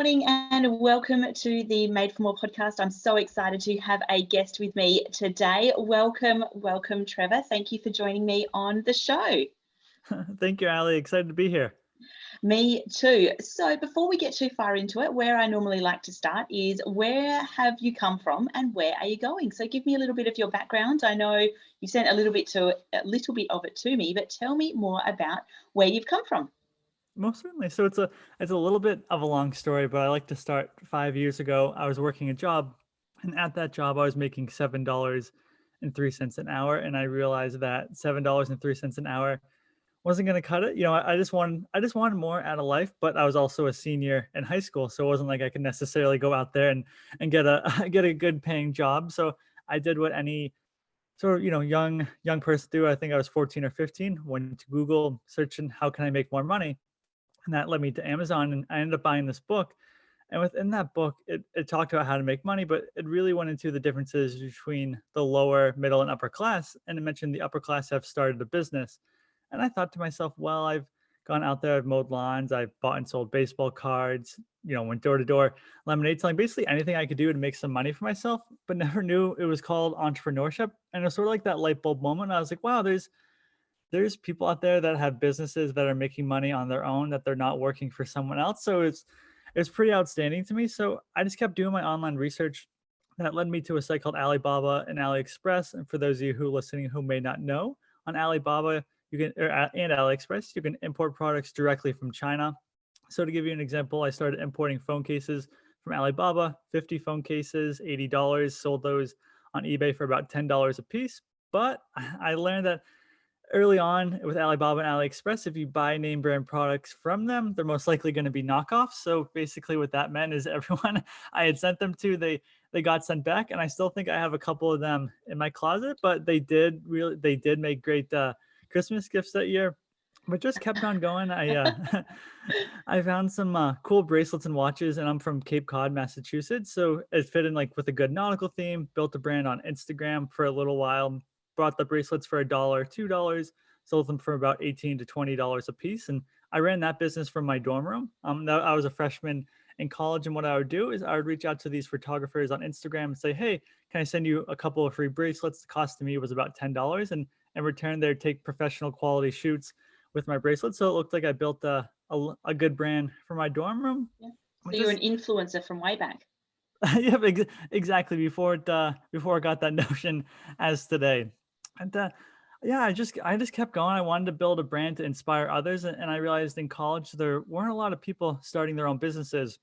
morning and welcome to the Made for More podcast. I'm so excited to have a guest with me today. Welcome, Trevor. Thank you for joining me on the show. Thank you, Ali. Excited to be here. Me too. So before we get too far into it, where I normally like to start is where have you come from and where are you going? So give me a little bit of your background. I know you sent a little bit of it to me, but tell me more about where you've come from. Most certainly. So it's a little bit of a long story, but I like to start 5 years ago. I was working a job, and at that job, I was making $7.03 an hour, and I realized that $7.03 an hour wasn't going to cut it. I just wanted more out of life, but I was also a senior in high school, so it wasn't like I could necessarily go out there and get a get a good paying job. So I did what any sort of young person do. I think I was 14 or 15. Went to Google searching how can I make more money, and that led me to Amazon, and I ended up buying this book. And within that book, it talked about how to make money, but it really went into the differences between the lower, middle, and upper class. And it mentioned the upper class have started a business. And I thought to myself, well, I've gone out there, I've mowed lawns, I've bought and sold baseball cards, went door to door, lemonade selling, basically anything I could do to make some money for myself, but never knew it was called entrepreneurship. And it was sort of like that light bulb moment. I was like, wow, there's people out there that have businesses that are making money on their own, that they're not working for someone else. So it's pretty outstanding to me. So I just kept doing my online research. That led me to a site called Alibaba and AliExpress. And for those of you who are listening who may not know, on Alibaba and AliExpress, you can import products directly from China. So to give you an example, I started importing phone cases from Alibaba, 50 phone cases, $80, sold those on eBay for about $10 a piece. But I learned that early on with Alibaba and AliExpress, if you buy name brand products from them, they're most likely going to be knockoffs. So basically what that meant is everyone I had sent them to, they got sent back. And I still think I have a couple of them in my closet, but they did make great Christmas gifts that year, but just kept on going. I found some cool bracelets and watches, and I'm from Cape Cod, Massachusetts. So it fit in like with a good nautical theme, built a brand on Instagram for a little while, bought the bracelets for $1, $2, sold them for about $18 to $20 a piece. And I ran that business from my dorm room. I was a freshman in college. And what I would do is I would reach out to these photographers on Instagram and say, hey, can I send you a couple of free bracelets? The cost to me was about $10. And in return, they'd take professional quality shoots with my bracelets. So it looked like I built a good brand for my dorm room. Yeah. So you're an influencer from way back. Yeah, exactly. Before it got that notion as today. And I just kept going. I wanted to build a brand to inspire others. And I realized in college, there weren't a lot of people starting their own businesses.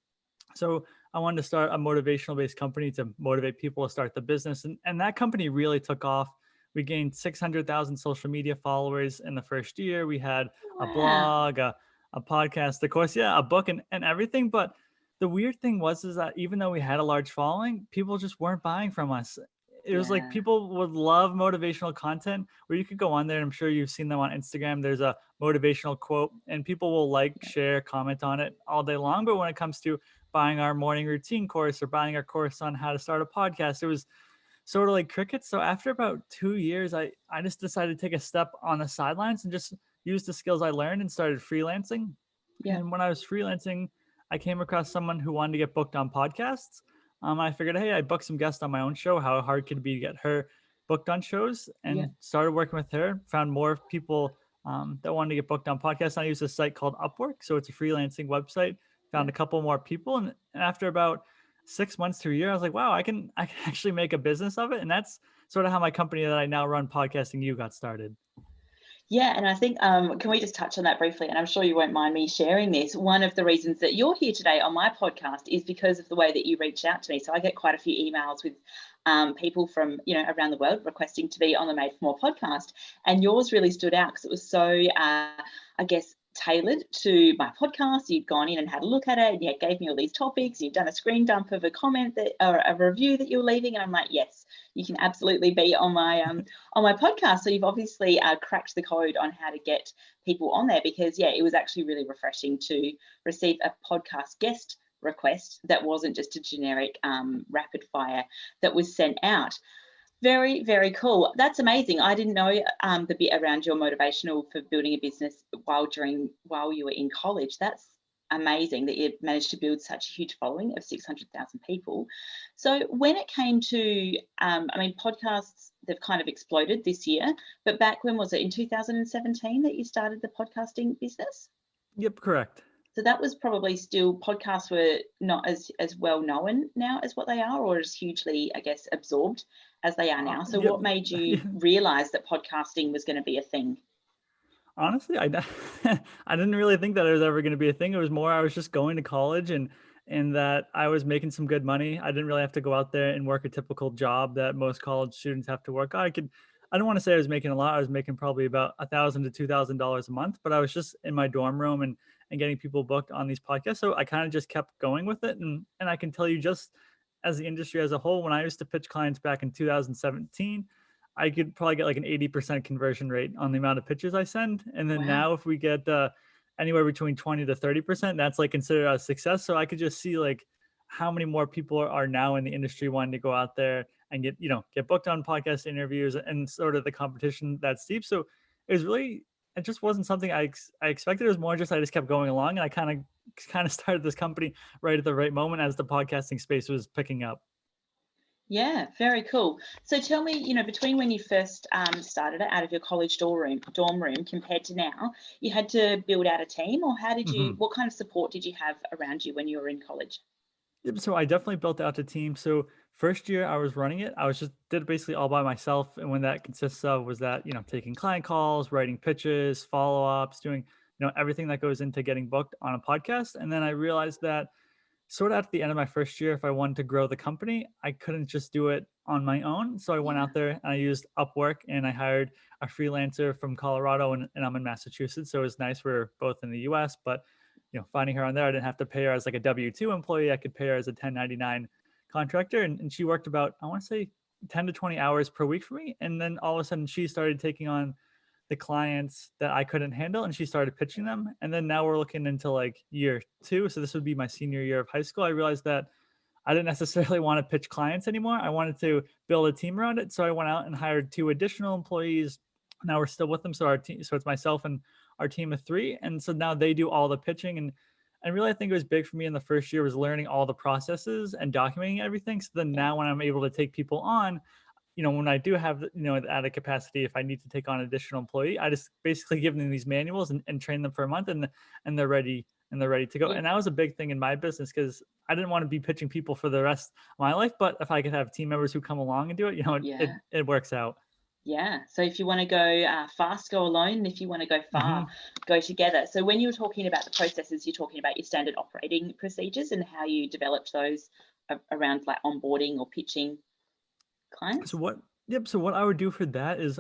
So I wanted to start a motivational based company to motivate people to start the business. And that company really took off. We gained 600,000 social media followers in the first year. We had a blog, a podcast, of course, a book and everything. But the weird thing is that even though we had a large following, people just weren't buying from us. It was like people would love motivational content where you could go on there. And I'm sure you've seen them on Instagram. There's a motivational quote and people will share, comment on it all day long. But when it comes to buying our morning routine course or buying our course on how to start a podcast, it was sort of like crickets. So after about 2 years, I just decided to take a step on the sidelines and just use the skills I learned and started freelancing. Yeah. And when I was freelancing, I came across someone who wanted to get booked on podcasts. I figured, hey, I booked some guests on my own show. How hard could it be to get her booked on shows? And started working with her, found more people that wanted to get booked on podcasts. I use a site called Upwork. So it's a freelancing website, found a couple more people. And after about 6 months to a year, I was like, wow, I can actually make a business of it. And that's sort of how my company that I now run, Podcasting You, got started. Yeah, and I think, can we just touch on that briefly? And I'm sure you won't mind me sharing this. One of the reasons that you're here today on my podcast is because of the way that you reached out to me. So I get quite a few emails with people from, around the world requesting to be on the Made for More podcast. And yours really stood out because it was so, tailored to my podcast. You'd gone in and had a look at it and you gave me all these topics. You've done a screen dump of a comment or a review that you're leaving. And I'm like, yes, you can absolutely be on my podcast. So you've obviously cracked the code on how to get people on there because, it was actually really refreshing to receive a podcast guest request that wasn't just a generic rapid fire that was sent out. Very, very cool. That's amazing. I didn't know the bit around your motivational for building a business while you were in college. That's amazing that you managed to build such a huge following of 600,000 people. So when it came to, podcasts, they've kind of exploded this year, but back when was it, in 2017 that you started the podcasting business? Yep, correct. So that was probably still, podcasts were not as well known now as what they are, or as hugely, I guess, absorbed as they are now. So Yep. what made you realize that podcasting was going to be a thing? Honestly, I didn't really think that it was ever going to be a thing. It was more I was just going to college and that I was making some good money. I didn't really have to go out there and work a typical job that most college students have to work. I don't want to say I was making a lot. I was making probably about $1,000 to $2,000 a month, but I was just in my dorm room and getting people booked on these podcasts. So I kind of just kept going with it. And I can tell you, just as the industry as a whole, when I used to pitch clients back in 2017, I could probably get like an 80% conversion rate on the amount of pitches I send. And then now if we get anywhere between 20 to 30%, that's like considered a success. So I could just see like how many more people are now in the industry wanting to go out there and get booked on podcast interviews and sort of the competition that's steep. So it just wasn't something I expected. It was more just I just kept going along, and I kind of started this company right at the right moment as the podcasting space was picking up. Yeah, very cool. So tell me, between when you first started it out of your college dorm room compared to now, you had to build out a team, or how did you, what kind of support did you have around you when you were in college? Yep, so I definitely built out a team. So first year I was running it, did it basically all by myself. And when that consists of was that, taking client calls, writing pitches, follow-ups, doing, everything that goes into getting booked on a podcast. And then I realized that sort of at the end of my first year, if I wanted to grow the company, I couldn't just do it on my own. So I went out there and I used Upwork, and I hired a freelancer from Colorado, and I'm in Massachusetts. So it was nice. We're both in the US, but finding her on there, I didn't have to pay her as like a W-2 employee. I could pay her as a 1099 contractor. And she worked about, I want to say 10 to 20 hours per week for me. And then all of a sudden she started taking on the clients that I couldn't handle, and she started pitching them. And then now we're looking into like year 2. So this would be my senior year of high school. I realized that I didn't necessarily want to pitch clients anymore. I wanted to build a team around it. So I went out and hired 2 additional employees. Now we're still with them. So it's myself and our team of 3. And so now they do all the pitching. And really, I think it was big for me in the first year was learning all the processes and documenting everything. So then now when I'm able to take people on, when I do have, at a capacity, if I need to take on an additional employee, I just basically give them these manuals and train them for a month, and they're ready to go. Yeah. And that was a big thing in my business, because I didn't want to be pitching people for the rest of my life. But if I could have team members who come along and do it, it works out. Yeah. So if you want to go fast, go alone. And if you want to go far, go together. So when you were talking about the processes, you're talking about your standard operating procedures and how you developed those around like onboarding or pitching clients. So what I would do for that is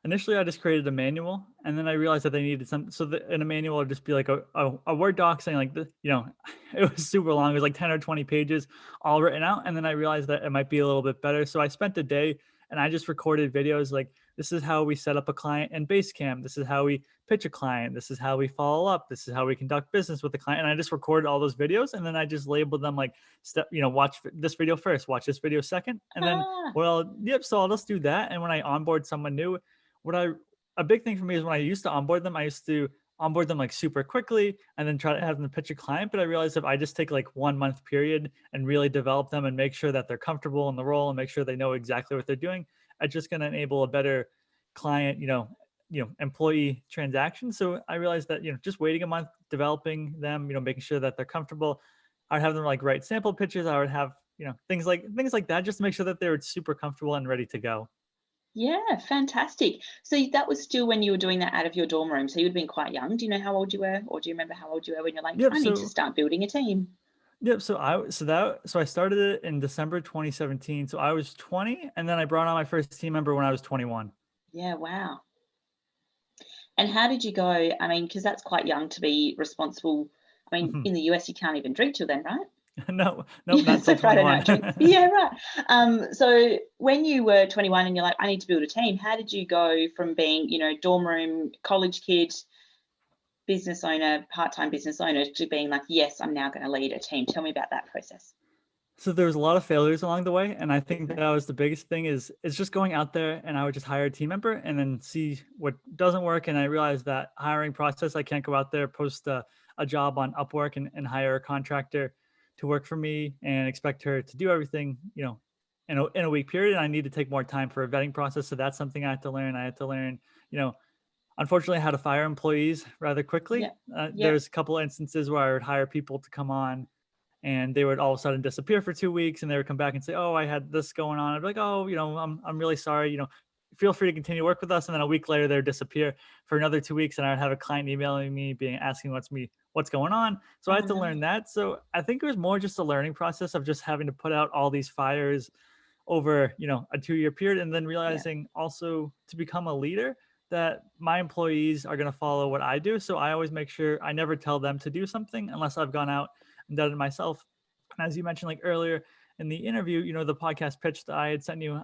initially I just created a manual, and then I realized that they needed some. So in a manual would just be like a Word doc saying like it was super long. It was like 10 or 20 pages all written out. And then I realized that it might be a little bit better. So I spent a day and I just recorded videos like, this is how we set up a client in Basecamp. This is how we pitch a client. This is how we follow up. This is how we conduct business with the client. And I just recorded all those videos, and then I just labeled them like, watch this video first, watch this video second. And then, so I'll just do that. And when I onboard someone new, a big thing for me is when I used to onboard them, I used to onboard them like super quickly and then try to have them pitch a client. But I realized if I just take like 1 month period and really develop them and make sure that they're comfortable in the role and make sure they know exactly what they're doing, it's just going to enable a better client, employee transaction. So I realized that, just waiting a month, developing them, making sure that they're comfortable. I would have them like write sample pitches. I would have, things like that, just to make sure that they were super comfortable and ready to go. Yeah, fantastic. So that was still when you were doing that out of your dorm room. So you'd been quite young. Do you know how old you were, or do you remember how old you were when you're like, I need to start building a team? Yep. So I started it in December 2017. So I was 20, and then I brought on my first team member when I was 21. Yeah. Wow. And how did you go? I mean, because that's quite young to be responsible. I mean, in the US, you can't even drink till then, right? No, not till 21. Yeah, right. So when you were 21 and you're like, I need to build a team, how did you go from being, dorm room, college kid, business owner, part-time business owner, to being like, yes, I'm now going to lead a team? Tell me about that process. So there was a lot of failures along the way. And I think that was the biggest thing is just going out there, and I would just hire a team member and then see what doesn't work. And I realized that hiring process, I can't go out there, post a a job on Upwork and hire a contractor to work for me and expect her to do everything, in a week period. And I need to take more time for a vetting process. So that's something I had to learn. I had to learn, unfortunately, how to fire employees rather quickly. Yeah. There's a couple instances where I would hire people to come on and they would all of a sudden disappear for 2 weeks, and they would come back and say, "Oh, I had this going on." I'd be like, "Oh, I'm really sorry. Feel free to continue to work with us." And then a week later, they'd disappear for another 2 weeks, and I'd have a client emailing me, asking what's going on. So I Oh, had to no. learn that. So I think it was more just a learning process of just having to put out all these fires over a 2-year period, and then realizing also to become a leader that my employees are going to follow what I do. So I always make sure I never tell them to do something unless I've gone out and done it myself. And as you mentioned, like earlier in the interview, the podcast pitch that I had sent you,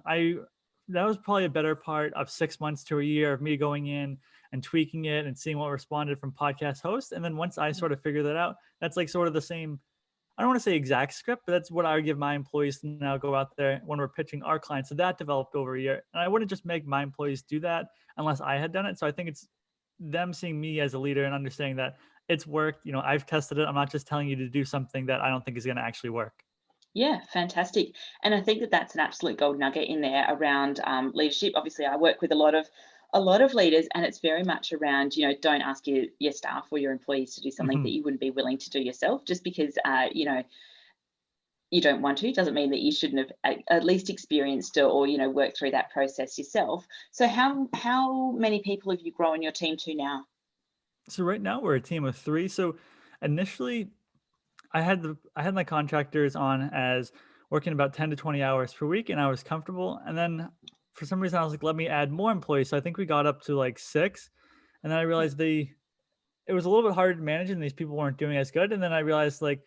that was probably a better part of 6 months to a year of me going in and tweaking it and seeing what responded from podcast hosts. And then once I sort of figured that out, that's like sort of the same, I don't want to say exact script, but that's what I would give my employees to now go out there when we're pitching our clients. So that developed over a year. And I wouldn't just make my employees do that unless I had done it. So I think it's them seeing me as a leader and understanding that it's worked. I've tested it. I'm not just telling you to do something that I don't think is going to actually work. Yeah, fantastic. And I think that that's an absolute gold nugget in there around leadership. Obviously, I work with a lot of leaders, and it's very much around, don't ask your staff or your employees to do something that you wouldn't be willing to do yourself. Just because you don't want to doesn't mean that you shouldn't have at least experienced it or worked through that process yourself. So how many people have you grown your team to now? So right now we're a team of 3. So initially I had my contractors on as working about 10 to 20 hours per week, and I was comfortable. And then for some reason I was like, let me add more employees. So I think we got up to like 6. And then I realized it was a little bit harder to manage and these people weren't doing as good. And then I realized like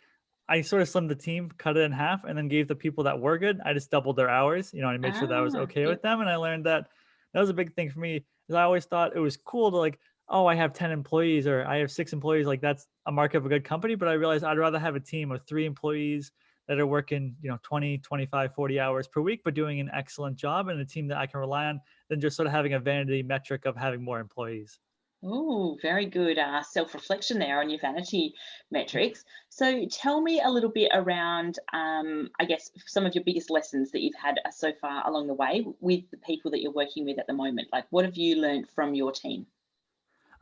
I sort of slimmed the team, cut it in half, and then gave the people that were good, I just doubled their hours, I made sure that I was okay with them. And I learned that was a big thing for me, because I always thought it was cool to like, oh, I have 10 employees or I have 6 employees. Like that's a mark of a good company. But I realized I'd rather have a team of 3 employees that are working, 20, 25, 40 hours per week, but doing an excellent job, and a team that I can rely on, than just sort of having a vanity metric of having more employees. Oh, very good self-reflection there on your vanity metrics. So tell me a little bit around, I guess, some of your biggest lessons that you've had so far along the way with the people that you're working with at the moment. Like, what have you learned from your team?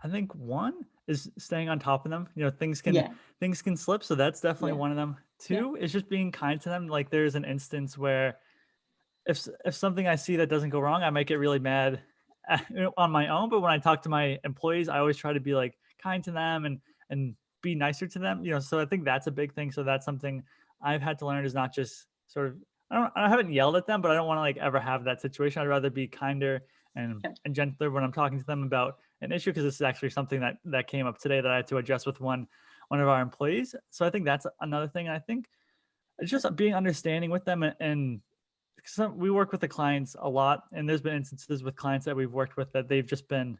I think one is staying on top of them. Things Yeah, can slip, so that's definitely yeah, one of them. yeah. 2 is just being kind to them. Like there's an instance where if something I see that doesn't go wrong, I might get really mad on my own. But when I talk to my employees, I always try to be like kind to them and be nicer to them. So I think that's a big thing. So that's something I've had to learn, is not just sort of, I haven't yelled at them, but I don't want to like ever have that situation. I'd rather be kinder and gentler when I'm talking to them about an issue, because this is actually something that came up today that I had to address with one of our employees. So I think that's another thing. And I think it's just being understanding with them, and we work with the clients a lot, and there's been instances with clients that we've worked with that they've just been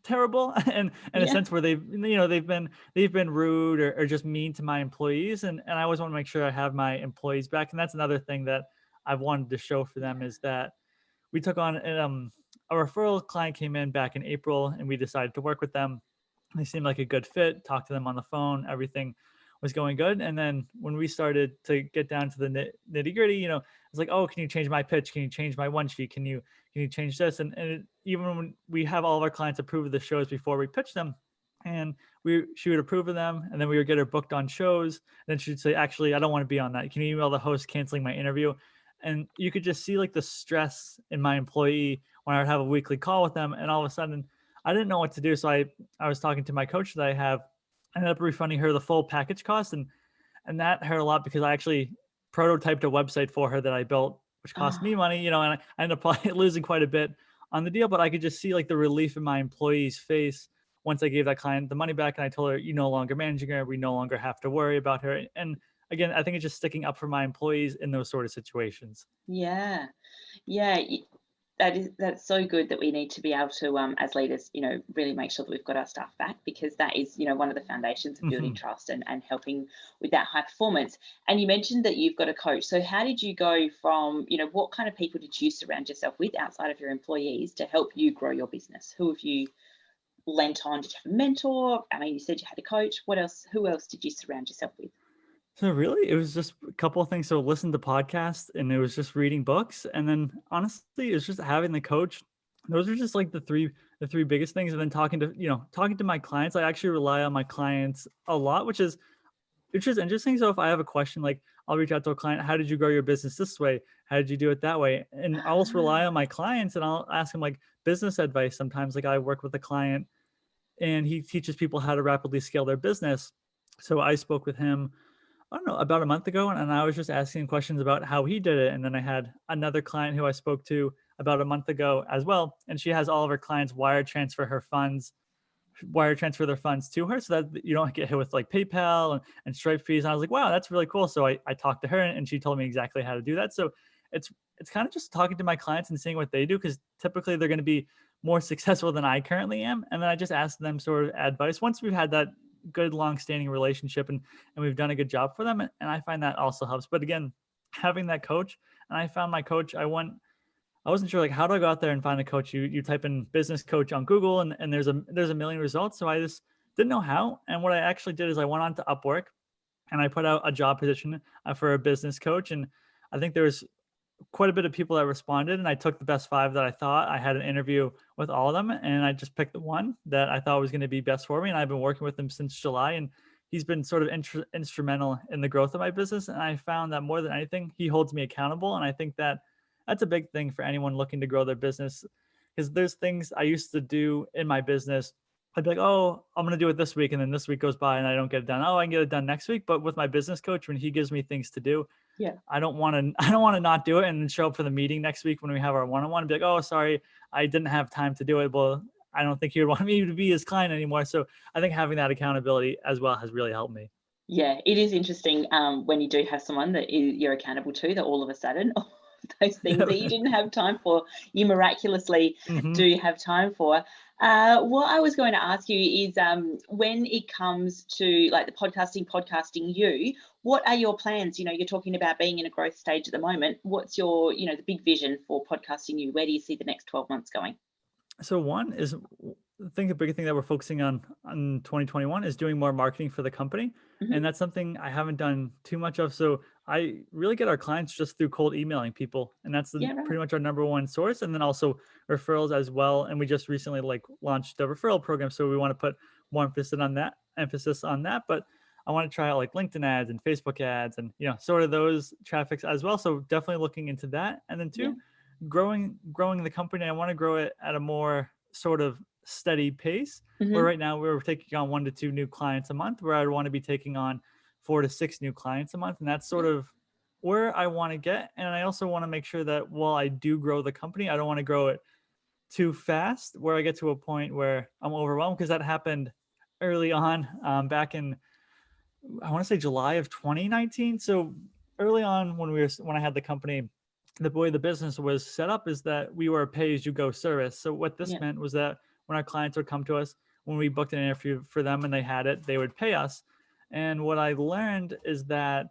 terrible and in a sense where they've been rude or just mean to my employees, and I always want to make sure I have my employees back. And that's another thing that I've wanted to show for them, is that we took on a referral client came in back in April, and we decided to work with them. They seemed like a good fit, talked to them on the phone, everything was going good. And then when we started to get down to the nitty gritty, it's like, oh, can you change my pitch? Can you change my one sheet? Can you change this? And even when we have all of our clients approve of the shows before we pitch them, and she would approve of them, and then we would get her booked on shows. And then she'd say, actually, I don't want to be on that. Can you email the host canceling my interview? And you could just see like the stress in my employee when I would have a weekly call with them. And all of a sudden I didn't know what to do. So I was talking to my coach that I have. I ended up refunding her the full package cost. And that hurt a lot, because I actually prototyped a website for her that I built, which cost me money, and I ended up probably losing quite a bit on the deal. But I could just see like the relief in my employee's face once I gave that client the money back, and I told her, you're no longer managing her. We no longer have to worry about her. And again, I think it's just sticking up for my employees in those sort of situations. Yeah, yeah. That's so good, that we need to be able to, as leaders, really make sure that we've got our staff back, because that is, one of the foundations of building trust and helping with that high performance. And you mentioned that you've got a coach. So how did you go from, what kind of people did you surround yourself with outside of your employees to help you grow your business? Who have you lent on? Did you have a mentor? I mean, you said you had a coach. What else? Who else did you surround yourself with? So really, it was just a couple of things. So listen to podcasts, and it was just reading books, and then honestly, it was just having the coach. Those are just like the three biggest things. And then talking to my clients. I actually rely on my clients a lot, which is interesting. So if I have a question, like I'll reach out to a client, how did you grow your business this way? How did you do it that way? And I'll also rely on my clients, and I'll ask them like business advice. Sometimes like I work with a client and he teaches people how to rapidly scale their business. So I spoke with him, I don't know, about a month ago, and I was just asking questions about how he did it. And then I had another client who I spoke to about a month ago as well. And she has all of her clients wire transfer their funds to her so that you don't get hit with like PayPal and Stripe fees. And I was like, wow, that's really cool. So I talked to her and she told me exactly how to do that. So it's kind of just talking to my clients and seeing what they do, because typically they're going to be more successful than I currently am. And then I just ask them sort of advice once we've had that good long-standing relationship and we've done a good job for them. And I find that also helps. But again, having that coach, and I found my coach, I wasn't sure like how do I go out there and find a coach. You type in business coach on Google and there's a million results. So I just didn't know how. And what I actually did is I went on to Upwork and I put out a job position for a business coach. And I think there was quite a bit of people that responded, and I took the best 5 that I thought. I had an interview with all of them, and I just picked the one that I thought was going to be best for me. And I've been working with him since July, and he's been sort of instrumental in the growth of my business. And I found that more than anything, he holds me accountable. And I think that that's a big thing for anyone looking to grow their business, because there's things I used to do in my business. I'd be like, oh, I'm going to do it this week. And then this week goes by and I don't get it done. Oh, I can get it done next week. But with my business coach, when he gives me things to do, I don't want to not do it and then show up for the meeting next week when we have our one-on-one and be like, oh, sorry, I didn't have time to do it. Well, I don't think he would want me to be his client anymore. So I think having that accountability as well has really helped me. Yeah, it is interesting when you do have someone that you're accountable to, that all of a sudden those things that you didn't have time for, you miraculously do have time for. What I was going to ask you is when it comes to like the podcasting you, what are your plans? You know, you're talking about being in a growth stage at the moment. What's your, the big vision for podcasting you? Where do you see the next 12 months going? So one is, I think the big thing that we're focusing on 2021 is doing more marketing for the company. And that's something I haven't done too much of. So I really get our clients just through cold emailing people. And that's pretty much our number one source. And then also referrals as well. And we just recently launched a referral program. So we want to put more emphasis on that. But I want to try out like LinkedIn ads and Facebook ads and, sort of those traffics as well. So definitely looking into that. And then two, growing the company. I want to grow it at a more sort of steady pace, where right now we're taking on 1 to 2 new clients a month, where I want to be taking on 4 to 6 new clients a month. And that's sort of where I want to get. And I also want to make sure that while I do grow the company, I don't want to grow it too fast where I get to a point where I'm overwhelmed, because that happened early on back in, I want to say July of 2019. So early on when I had the company, the way the business was set up is that we were a pay-as-you-go service. So what this meant was that when our clients would come to us, when we booked an interview for them and they had it, they would pay us. And what I learned is that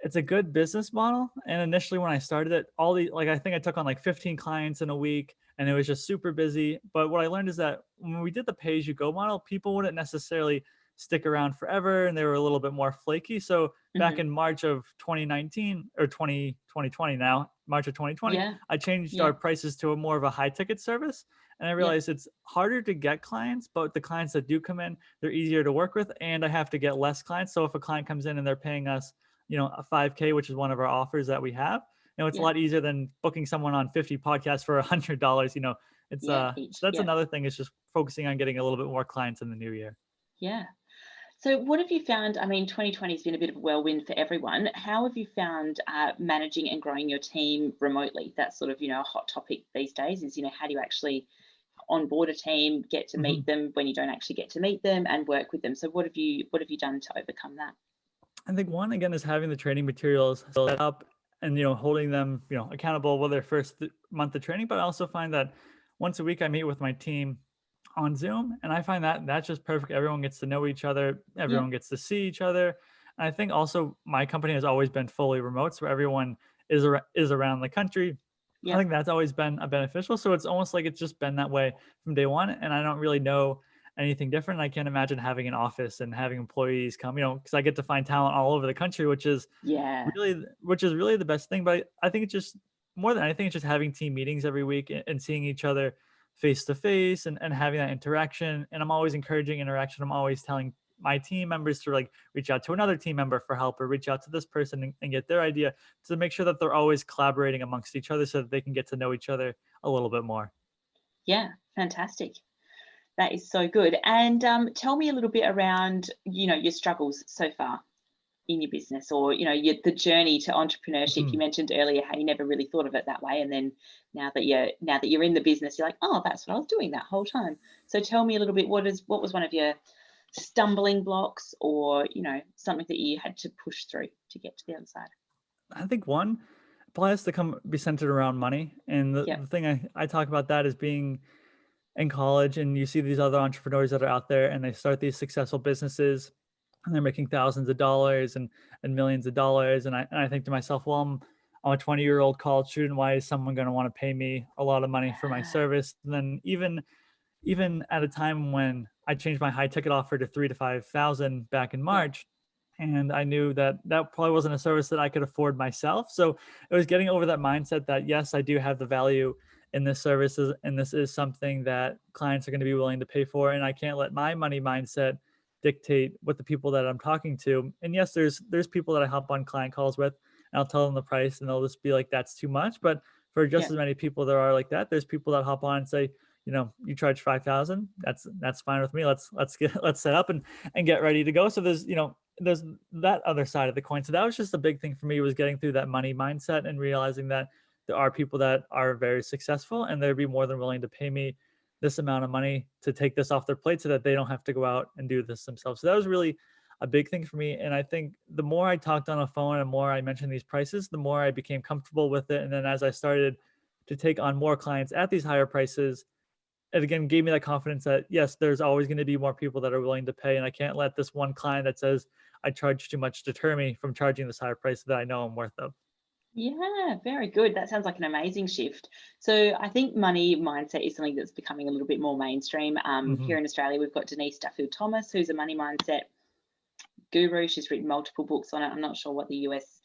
it's a good business model. And initially when I started it, I think I took on like 15 clients in a week and it was just super busy. But what I learned is that when we did the pay-as-you-go model, people wouldn't necessarily stick around forever and they were a little bit more flaky. So back in March of 2019 or 2020 now, March of 2020, I changed our prices to a more of a high ticket service. And I realized it's harder to get clients, but the clients that do come in, they're easier to work with, and I have to get less clients. So if a client comes in and they're paying us, a 5K, which is one of our offers that we have, it's a lot easier than booking someone on 50 podcasts for $100. It's so that's another thing, is just focusing on getting a little bit more clients in the new year. Yeah. So what have you found? I mean, 2020 has been a bit of a whirlwind for everyone. How have you found managing and growing your team remotely? That's sort of, a hot topic these days is, how do you actually onboard a team, get to meet them when you don't actually get to meet them, and work with them? So what have you done to overcome that? I think one, again, is having the training materials set up and, holding them, accountable with their first month of training. But I also find that once a week I meet with my team on Zoom, and I find that that's just perfect. Everyone gets to know each other. Everyone gets to see each other. And I think also my company has always been fully remote, so everyone is around the country. I think that's always been beneficial. So it's almost like it's just been that way from day one. And I don't really know anything different. I can't imagine having an office and having employees come, because I get to find talent all over the country, which is Yeah. really the best thing. But I think it's just more than anything, it's just having team meetings every week and seeing each other face to face and having that interaction. And I'm always encouraging interaction. I'm always telling my team members to like reach out to another team member for help or reach out to this person and get their idea to make sure that they're always collaborating amongst each other so that they can get to know each other a little bit more. Yeah, fantastic. That is so good. And tell me a little bit around, your struggles so far in your business, or the journey to entrepreneurship. You mentioned earlier how you never really thought of it that way, and then now that you're in the business, you're like, oh, that's what I was doing that whole time. So tell me a little bit, what was one of your stumbling blocks, or something that you had to push through to get to the other side? I think one probably has to be centered around money. And the thing I talk about that is being in college and you see these other entrepreneurs that are out there and they start these successful businesses and they're making thousands of dollars and millions of dollars. And I think to myself, well, I'm a 20-year-old college student. Why is someone going to want to pay me a lot of money for my service? And then even at a time when I changed my high ticket offer to 3,000 to 5,000 back in March, and I knew that probably wasn't a service that I could afford myself. So it was getting over that mindset that yes, I do have the value in this service, and this is something that clients are going to be willing to pay for, and I can't let my money mindset dictate what the people that I'm talking to. And yes, there's people that I hop on client calls with, and I'll tell them the price, and they'll just be like, "That's too much." But for just as many people there are like that, there's people that hop on and say, you charge 5,000. That's fine with me. Let's set up and get ready to go. So there's that other side of the coin. So that was just a big thing for me, was getting through that money mindset and realizing that there are people that are very successful and they'd be more than willing to pay me this amount of money to take this off their plate so that they don't have to go out and do this themselves. So that was really a big thing for me. And I think the more I talked on the phone and the more I mentioned these prices, the more I became comfortable with it. And then as I started to take on more clients at these higher prices, it again gave me that confidence that yes, there's always going to be more people that are willing to pay. And I can't let this one client that says I charge too much deter me from charging this higher price that I know I'm worth of. Yeah, very good. That sounds like an amazing shift. So I think money mindset is something that's becoming a little bit more mainstream. Here in Australia, we've got Denise Duffield-Thomas, who's a money mindset guru. She's written multiple books on it. I'm not sure what the US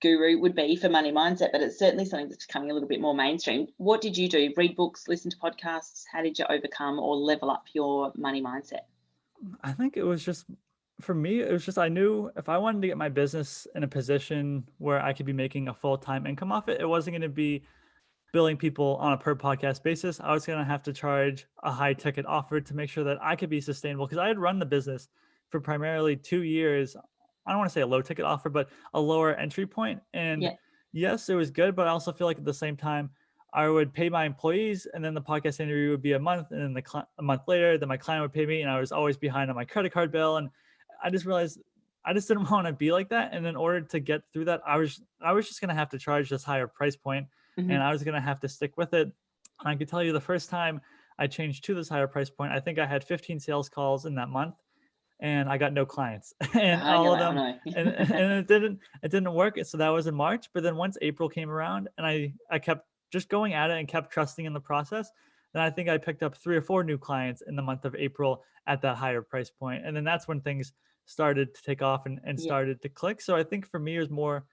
guru would be for money mindset, but it's certainly something that's becoming a little bit more mainstream. What did you do? Read books, listen to podcasts? How did you overcome or level up your money mindset? I think it was just, for me, it was just, I knew if I wanted to get my business in a position where I could be making a full-time income off it, it wasn't going to be billing people on a per podcast basis. I was going to have to charge a high ticket offer to make sure that I could be sustainable, because I had run the business for primarily 2 years. I don't want to say a low ticket offer, but a lower entry point. And yes, it was good, but I also feel like at the same time, I would pay my employees, and then the podcast interview would be a month, and then a month later, then my client would pay me, and I was always behind on my credit card bill. And I just realized I just didn't want to be like that. And in order to get through that, I was just going to have to charge this higher price point, and I was going to have to stick with it. And I could tell you the first time I changed to this higher price point, I think I had 15 sales calls in that month, and I got no clients, and all of them, and it didn't work. So that was in March. But then once April came around, and I kept just going at it and kept trusting in the process, then I think I picked up 3 or 4 new clients in the month of April at that higher price point. And then that's when things started to take off and started to click. So I think for me, it was more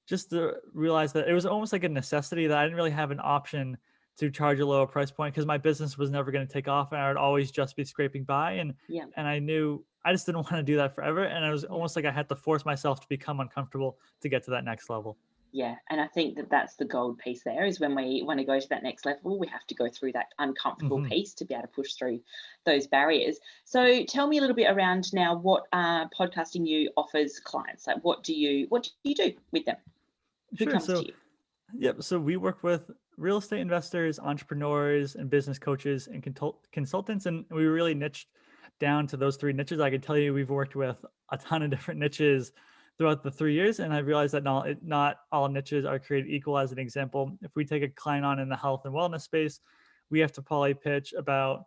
just to realize that it was almost like a necessity, that I didn't really have an option to charge a lower price point, because my business was never going to take off and I would always just be scraping by. And I knew I just didn't want to do that forever. And it was almost like I had to force myself to become uncomfortable to get to that next level. Yeah, and I think that that's the gold piece there, is when we want to go to that next level, we have to go through that uncomfortable piece to be able to push through those barriers. So tell me a little bit around now what Podcasting You offers clients. Like what do you do with them? Who comes to you? Yep. So we work with real estate investors, entrepreneurs, and business coaches and consultants, and we really niched down to those 3 niches. I can tell you we've worked with a ton of different niches throughout the 3 years. And I realized that not all niches are created equal. As an example, if we take a client on in the health and wellness space, we have to probably pitch about,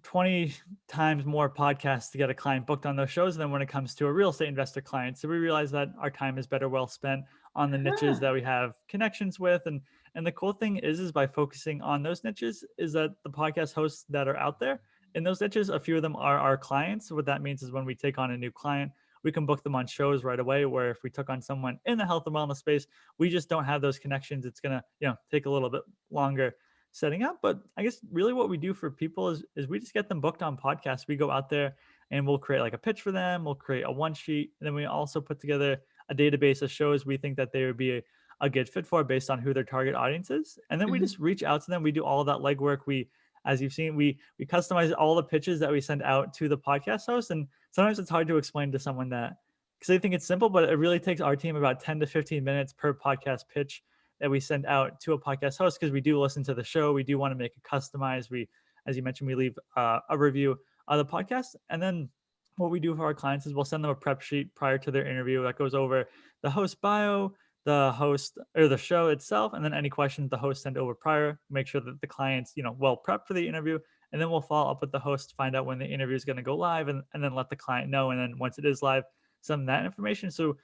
20 times more podcasts to get a client booked on those shows than when it comes to a real estate investor client. So we realized that our time is better well spent on the niches that we have connections with and And the cool thing is by focusing on those niches is that the podcast hosts that are out there in those niches, a few of them are our clients. So what that means is when we take on a new client, we can book them on shows right away, where if we took on someone in the health and wellness space, we just don't have those connections. It's going to, take a little bit longer setting up. But I guess really what we do for people is we just get them booked on podcasts. We go out there and we'll create like a pitch for them. We'll create a one sheet. And then we also put together a database of shows we think that they would be a good fit for based on who their target audience is. And then we just reach out to them. We do all that legwork. As you've seen, we customize all the pitches that we send out to the podcast host. And sometimes it's hard to explain to someone that, because they think it's simple, but it really takes our team about 10 to 15 minutes per podcast pitch that we send out to a podcast host, because we do listen to the show. We do want to make it customized. As you mentioned, we leave a review of the podcast. And then what we do for our clients is we'll send them a prep sheet prior to their interview that goes over the host bio, the host or the show itself, and then any questions the host sent over prior, make sure that the client's, well prepped for the interview. And then we'll follow up with the host, find out when the interview is going to go live, and then let the client know. And then once it is live, send that information. So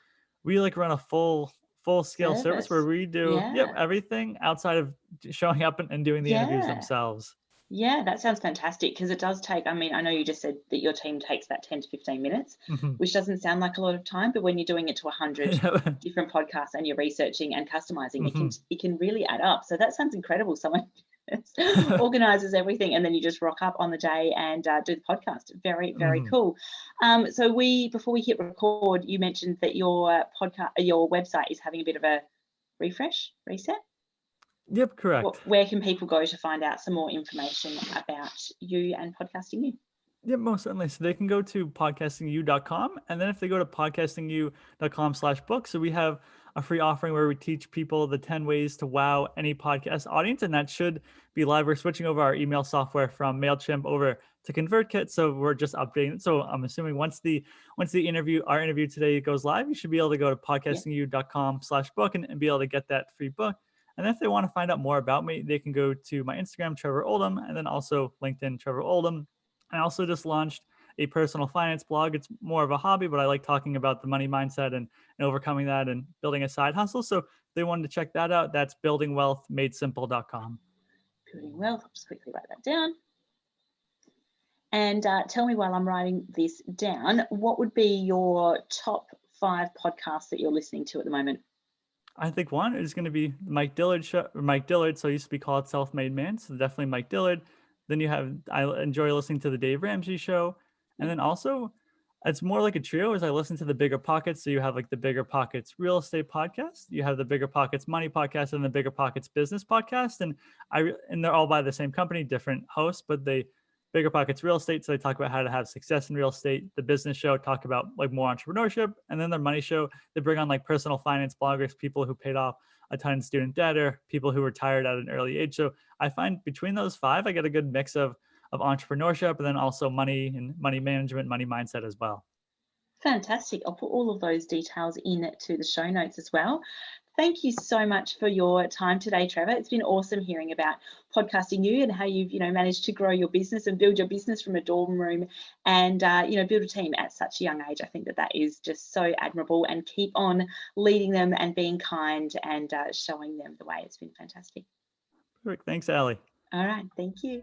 we run a full scale service where we do everything outside of showing up and doing the interviews themselves. Yeah, that sounds fantastic, because it does take, I know you just said that your team takes that 10 to 15 minutes, which doesn't sound like a lot of time, but when you're doing it to 100 different podcasts and you're researching and customizing, it can really add up. So that sounds incredible. Someone organizes everything and then you just rock up on the day and do the podcast. Very, very cool. So before we hit record, you mentioned that your website is having a bit of a reset. Yep, correct. Where can people go to find out some more information about you and Podcasting You? Yeah, most certainly. So they can go to podcastingyou.com. And then if they go to podcastingyou.com/book, so we have a free offering where we teach people the 10 ways to wow any podcast audience. And that should be live. We're switching over our email software from MailChimp over to ConvertKit. So we're just updating it. So I'm assuming once our interview today goes live, you should be able to go to podcastingyou.com/book and be able to get that free book. And if they want to find out more about me, they can go to my Instagram, Trevor Oldham, and then also LinkedIn, Trevor Oldham. I also just launched a personal finance blog. It's more of a hobby, but I like talking about the money mindset and overcoming that and building a side hustle. So if they wanted to check that out, that's buildingwealthmadesimple.com. Building Wealth, I'll just quickly write that down. And tell me while I'm writing this down, what would be your top 5 podcasts that you're listening to at the moment? I think one is going to be Mike Dillard show, or Mike Dillard. So I used to be called Self-Made Man. So definitely Mike Dillard. Then I enjoy listening to the Dave Ramsey show. And then also it's more like a trio as I listen to the Bigger Pockets. So you have like the Bigger Pockets Real Estate Podcast. You have the Bigger Pockets Money Podcast and the Bigger Pockets Business Podcast. And they're all by the same company, different hosts, but Bigger Pockets Real Estate, so they talk about how to have success in real estate. The business show talk about like more entrepreneurship, and then their money show, they bring on like personal finance bloggers, people who paid off a ton in student debt or people who retired at an early age. So I find between those 5, I get a good mix of entrepreneurship and then also money and money management, money mindset as well. Fantastic. I'll put all of those details into the show notes as well. Thank you so much for your time today, Trevor. It's been awesome hearing about Podcasting You and how you've, managed to grow your business and build your business from a dorm room and, build a team at such a young age. I think that is just so admirable, and keep on leading them and being kind and showing them the way. It's been fantastic. Perfect. Thanks, Allie. All right. Thank you.